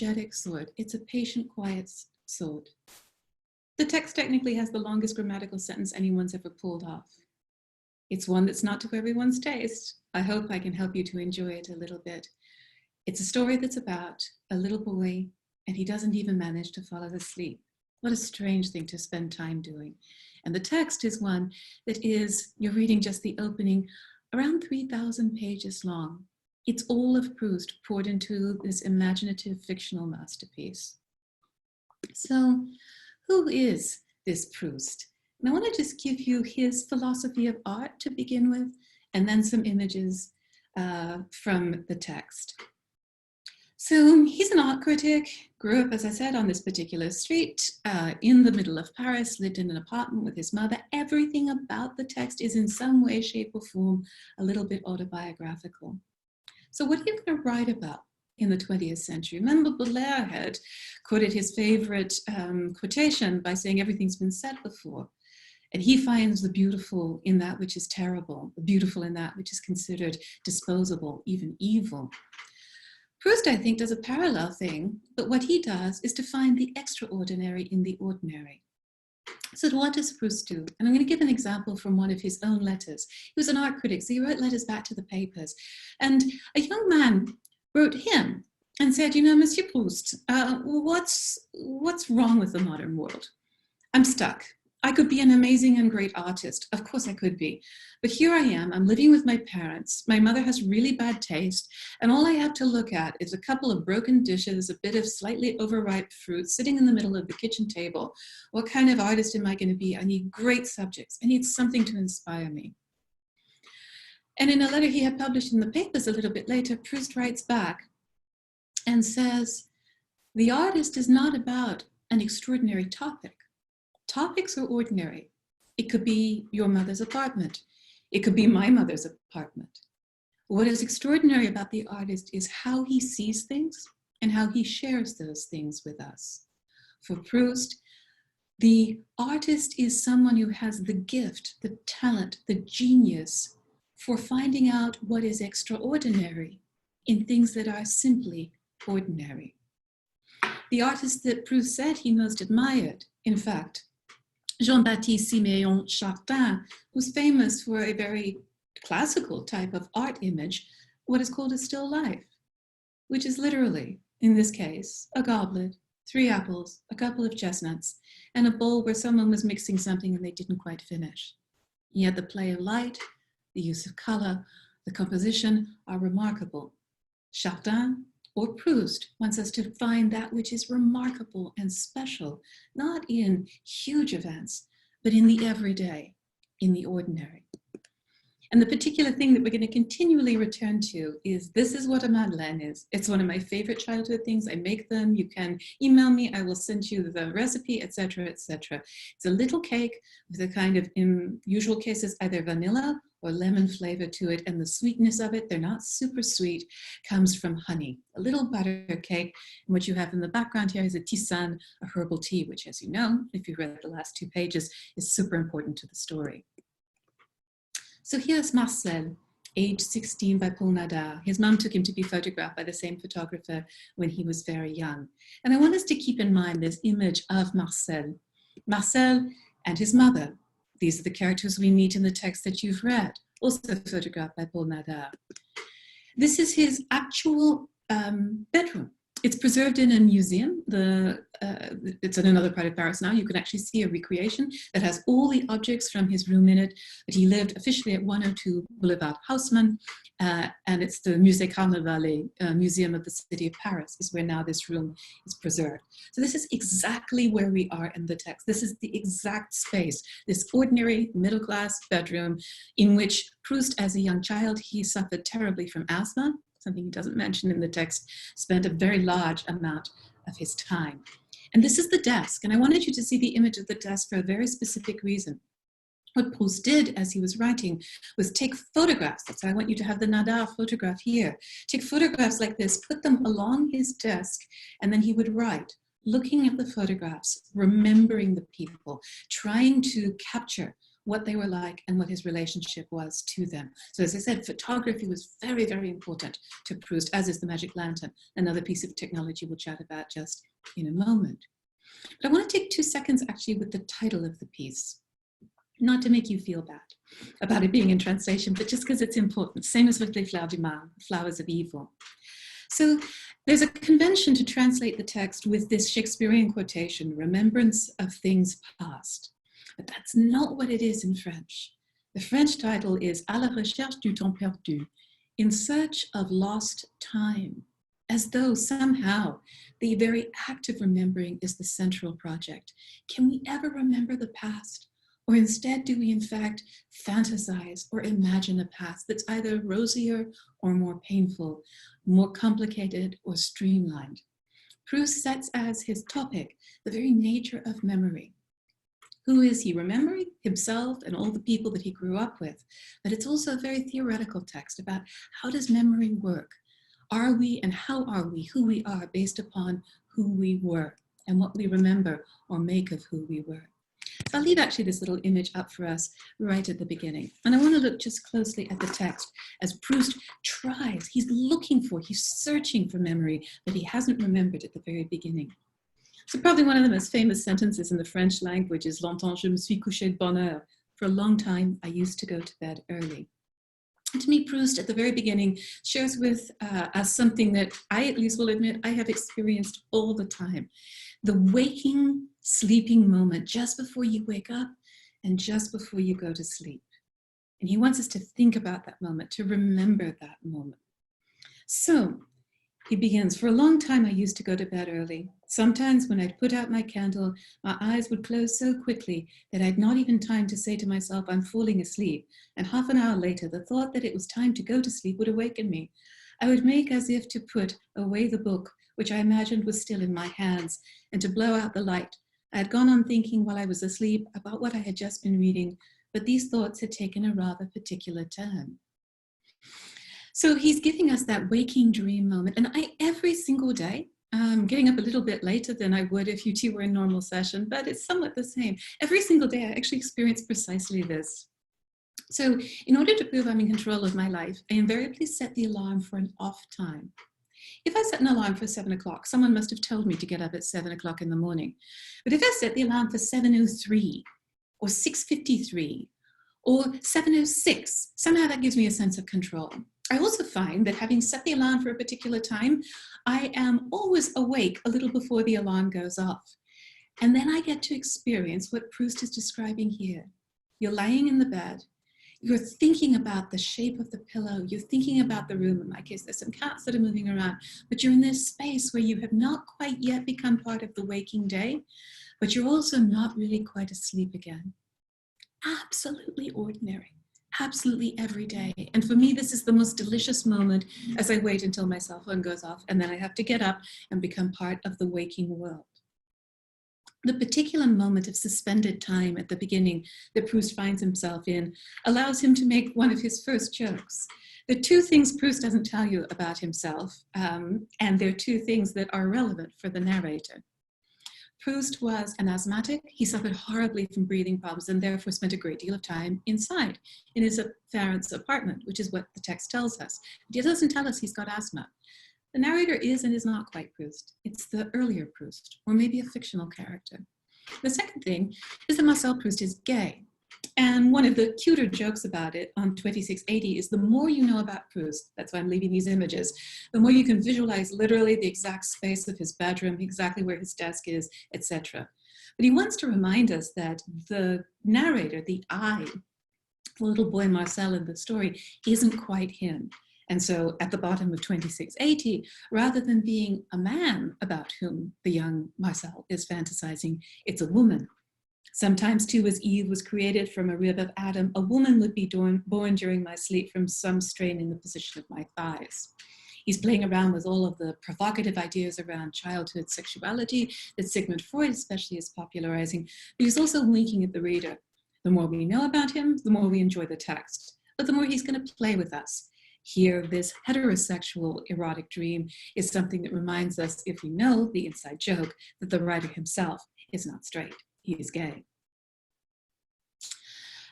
energetic sort. It's a patient, quiet sort. The text technically has the longest grammatical sentence anyone's ever pulled off. It's one that's not to everyone's taste. I hope I can help you to enjoy it a little bit. It's a story that's about a little boy, and he doesn't even manage to fall asleep. What a strange thing to spend time doing. And the text is one that is, you're reading just the opening, around 3,000 pages long. It's all of Proust poured into this imaginative fictional masterpiece. So, who is this Proust? And I want to just give you his philosophy of art to begin with, and then some images from the text. So he's an art critic, grew up, as I said, on this particular street in the middle of Paris, lived in an apartment with his mother. Everything about the text is in some way, shape, or form a little bit autobiographical. So what are you going to write about in the 20th century? Remember, Baudelaire had quoted his favorite quotation by saying everything's been said before. And he finds the beautiful in that which is terrible, the beautiful in that which is considered disposable, even evil. Proust, I think, does a parallel thing, but what he does is to find the extraordinary in the ordinary. So what does Proust do? And I'm going to give an example from one of his own letters. He was an art critic, so he wrote letters back to the papers. And a young man wrote him and said, you know, Monsieur Proust, what's wrong with the modern world? I'm stuck. I could be an amazing and great artist. Of course I could be. But here I am, I'm living with my parents. My mother has really bad taste. And all I have to look at is a couple of broken dishes, a bit of slightly overripe fruit sitting in the middle of the kitchen table. What kind of artist am I going to be? I need great subjects. I need something to inspire me. And in a letter he had published in the papers a little bit later, Proust writes back and says, the artist is not about an extraordinary topic. Topics are ordinary. It could be your mother's apartment. It could be my mother's apartment. What is extraordinary about the artist is how he sees things and how he shares those things with us. For Proust, the artist is someone who has the gift, the talent, the genius for finding out what is extraordinary in things that are simply ordinary. The artist that Proust said he most admired, in fact, Jean-Baptiste Siméon Chartin, was famous for a very classical type of art image, what is called a still life, which is literally, in this case, a goblet, 3 apples, a couple of chestnuts, and a bowl where someone was mixing something and they didn't quite finish. Yet the play of light, the use of color, the composition are remarkable. Chartin or Proust wants us to find that which is remarkable and special, not in huge events, but in the everyday, in the ordinary. And the particular thing that we're going to continually return to is, this is what a Madeleine is. It's one of my favorite childhood things. I make them. You can email me. I will send you the recipe, etc., etc. It's a little cake with a kind of, in usual cases, either vanilla or lemon flavor to it. And the sweetness of it, they're not super sweet, comes from honey. A little butter cake. And what you have in the background here is a tisane, a herbal tea, which, as you know, if you read the last 2 pages, is super important to the story. So here's Marcel, age 16 by Paul Nadar. His mom took him to be photographed by the same photographer when he was very young. And I want us to keep in mind this image of Marcel. Marcel and his mother. These are the characters we meet in the text that you've read, also photographed by Paul Nadar. This is his actual bedroom. It's preserved in a museum. It's in another part of Paris now. You can actually see a recreation that has all the objects from his room in it. But he lived officially at 102 Boulevard Haussmann, and it's the Musée Carnavalet, Museum of the City of Paris, is where now this room is preserved. So this is exactly where we are in the text. This is the exact space, this ordinary middle-class bedroom in which Proust, as a young child, he suffered terribly from asthma, something he doesn't mention in the text, spent a very large amount of his time. And this is the desk, and I wanted you to see the image of the desk for a very specific reason. What Proust did as he was writing was take photographs. So I want you to have the Nadar photograph here. Take photographs like this, put them along his desk, and then he would write, looking at the photographs, remembering the people, trying to capture what they were like and what his relationship was to them. So as I said, photography was very, very important to Proust, as is the magic lantern, another piece of technology we'll chat about just in a moment. But I want to take 2 seconds actually with the title of the piece, not to make you feel bad about it being in translation, but just because it's important, same as with Les Fleurs du Mal, Flowers of Evil. So there's a convention to translate the text with this Shakespearean quotation, remembrance of things past. But that's not what it is in French. The French title is À la recherche du temps perdu, in search of lost time, as though somehow the very act of remembering is the central project. Can we ever remember the past? Or instead, do we in fact fantasize or imagine a past that's either rosier or more painful, more complicated or streamlined? Proust sets as his topic the very nature of memory. Who is he remembering? Himself and all the people that he grew up with. But it's also a very theoretical text about how does memory work? Are we and how are we who we are based upon who we were and what we remember or make of who we were? So I'll leave actually this little image up for us right at the beginning. And I want to look just closely at the text as Proust tries, he's looking for, he's searching for memory that he hasn't remembered at the very beginning. So probably one of the most famous sentences in the French language is Longtemps je me suis couché de bonne heure. For a long time, I used to go to bed early. And to me, Proust at the very beginning shares with us something that I at least will admit I have experienced all the time. The waking, sleeping moment just before you wake up and just before you go to sleep. And he wants us to think about that moment, to remember that moment. So he begins, for a long time I used to go to bed early. Sometimes when I'd put out my candle, my eyes would close so quickly that I'd not even time to say to myself, I'm falling asleep. And half an hour later, the thought that it was time to go to sleep would awaken me. I would make as if to put away the book, which I imagined was still in my hands, and to blow out the light. I had gone on thinking while I was asleep about what I had just been reading, but these thoughts had taken a rather particular turn. So he's giving us that waking dream moment. And every single day, getting up a little bit later than I would if you two were in normal session, but it's somewhat the same. Every single day, I actually experience precisely this. So in order to prove I'm in control of my life, I invariably set the alarm for an off time. If I set an alarm for 7 o'clock, someone must have told me to get up at 7 o'clock in the morning. But if I set the alarm for 7:03 or 6:53 or 7:06, somehow that gives me a sense of control. I also find that having set the alarm for a particular time, I am always awake a little before the alarm goes off. And then I get to experience what Proust is describing here. You're lying in the bed, you're thinking about the shape of the pillow, you're thinking about the room. In my case, there's some cats that are moving around, but you're in this space where you have not quite yet become part of the waking day, but you're also not really quite asleep again. Absolutely ordinary. Absolutely every day. And for me, this is the most delicious moment as I wait until my cell phone goes off and then I have to get up and become part of the waking world. The particular moment of suspended time at the beginning that Proust finds himself in allows him to make one of his first jokes. There are 2 things Proust doesn't tell you about himself, and there are 2 things that are relevant for the narrator. Proust was an asthmatic. He suffered horribly from breathing problems and therefore spent a great deal of time inside in his parents' apartment, which is what the text tells us. But he doesn't tell us he's got asthma. The narrator is and is not quite Proust. It's the earlier Proust, or maybe a fictional character. The second thing is that Marcel Proust is gay. And one of the cuter jokes about it on 2680 is the more you know about Proust, that's why I'm leaving these images, the more you can visualize literally the exact space of his bedroom, exactly where his desk is, etc. But he wants to remind us that the narrator, the I, the little boy Marcel in the story, isn't quite him. And so at the bottom of 2680, rather than being a man about whom the young Marcel is fantasizing, it's a woman. Sometimes too, as Eve was created from a rib of Adam, a woman would be born during my sleep from some strain in the position of my thighs. He's playing around with all of the provocative ideas around childhood sexuality that Sigmund Freud especially is popularizing, but he's also winking at the reader. The more we know about him, the more we enjoy the text, but the more he's going to play with us. Here, this heterosexual erotic dream is something that reminds us, if we know the inside joke, that the writer himself is not straight, he is gay.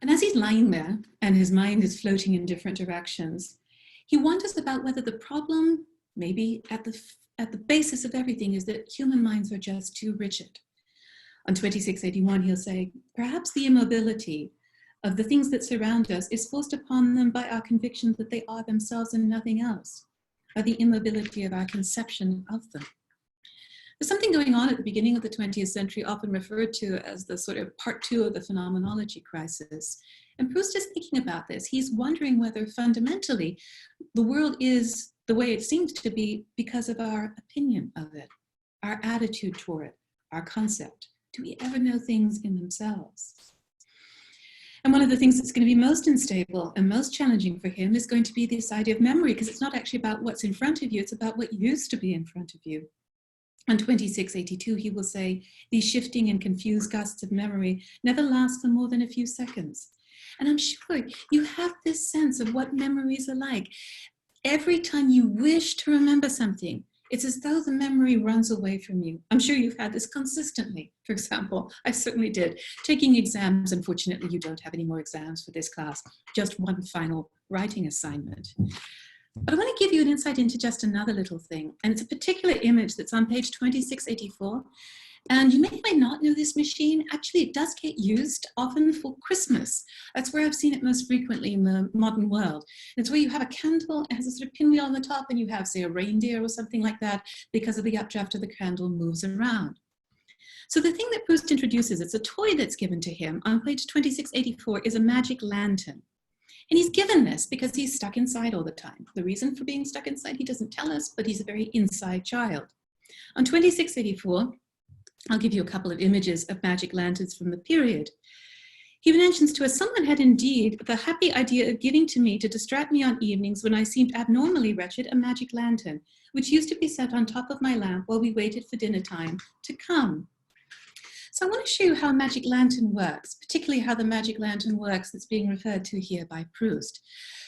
And as he's lying there and his mind is floating in different directions, he wonders about whether the problem, maybe at the basis of everything, is that human minds are just too rigid. On 2681, he'll say, perhaps the immobility of the things that surround us is forced upon them by our conviction that they are themselves and nothing else, by the immobility of our conception of them. There's something going on at the beginning of the 20th century, often referred to as the sort of part two of the phenomenology crisis. And Proust is thinking about this. He's wondering whether fundamentally the world is the way it seems to be because of our opinion of it, our attitude toward it, our concept. Do we ever know things in themselves? And one of the things that's going to be most unstable and most challenging for him is going to be this idea of memory, because it's not actually about what's in front of you, it's about what used to be in front of you. On 2682, he will say, these shifting and confused gusts of memory never last for more than a few seconds. And I'm sure you have this sense of what memories are like. Every time you wish to remember something, it's as though the memory runs away from you. I'm sure you've had this consistently. For example, I certainly did. Taking exams, unfortunately, you don't have any more exams for this class, just one final writing assignment. But I want to give you an insight into just another little thing. And it's a particular image that's on page 2684. And you may or may not know this machine. Actually, it does get used often for Christmas. That's where I've seen it most frequently in the modern world. It's where you have a candle, it has a sort of pinwheel on the top, and you have, say, a reindeer or something like that, because of the updraft of the candle moves around. So the thing that Proust introduces, it's a toy that's given to him on page 2684, is a magic lantern. And he's given this because he's stuck inside all the time. The reason for being stuck inside, he doesn't tell us, but he's a very inside child. On 2684, I'll give you a couple of images of magic lanterns from the period. He mentions to us, someone had indeed the happy idea of giving to me to distract me on evenings when I seemed abnormally wretched a magic lantern, which used to be set on top of my lamp while we waited for dinner time to come. So I want to show you how a magic lantern works, particularly how the magic lantern works that's being referred to here by Proust.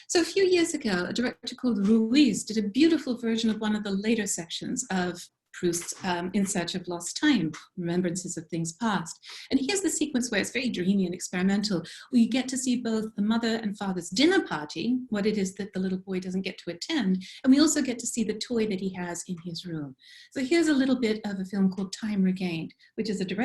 So a few years ago, a director called Ruiz did a beautiful version of one of the later sections of Proust's In Search of Lost Time, Remembrances of Things Past. And here's the sequence where it's very dreamy and experimental. We get to see both the mother and father's dinner party, what it is that the little boy doesn't get to attend, and we also get to see the toy that he has in his room. So here's a little bit of a film called Time Regained, which is a direct